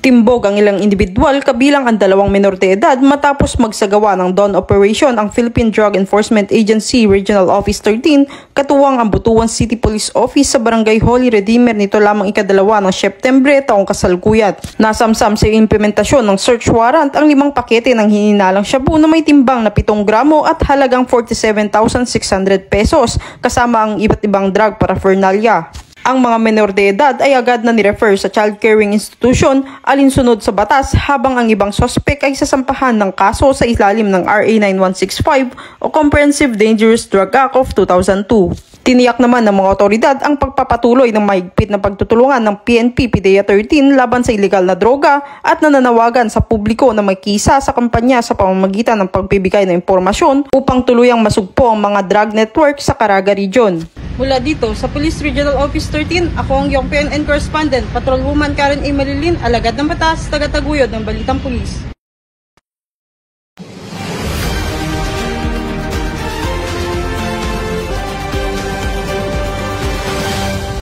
Timbog ang ilang individual kabilang ang 2 menor de edad matapos magsagawa ng dawn operation ang Philippine Drug Enforcement Agency Regional Office 13 katuwang ang Butuan City Police Office sa Barangay Holy Redeemer nito lamang ika-2 ng Setyembre taong kasalukuyat. Nasamsam sa implementasyon ng search warrant ang 5 pakete ng hininalang shabu na may timbang na 7 gramo at halagang 47,600 pesos kasama ang iba't ibang drug paraphernalia. Ang mga menor de edad ay agad na nirefer sa child caring institution alinsunod sa batas habang ang ibang sospek ay sasampahan ng kaso sa ilalim ng RA 9165 o Comprehensive Dangerous Drug Act of 2002. Tiniyak naman ng mga otoridad ang pagpapatuloy ng mahigpit na pagtutulungan ng PNP PDEA 13 laban sa ilegal na droga at nananawagan sa publiko na makisa sa kampanya sa pamamagitan ng pagbibigay ng impormasyon upang tuluyang masugpo ang mga drug network sa Caraga Region. Mula dito sa Police Regional Office 13, ako ang iyong PNN Correspondent, Patrolwoman Karen A. Malilin, alagad ng batas, taga-taguyod ng Balitang Pulis.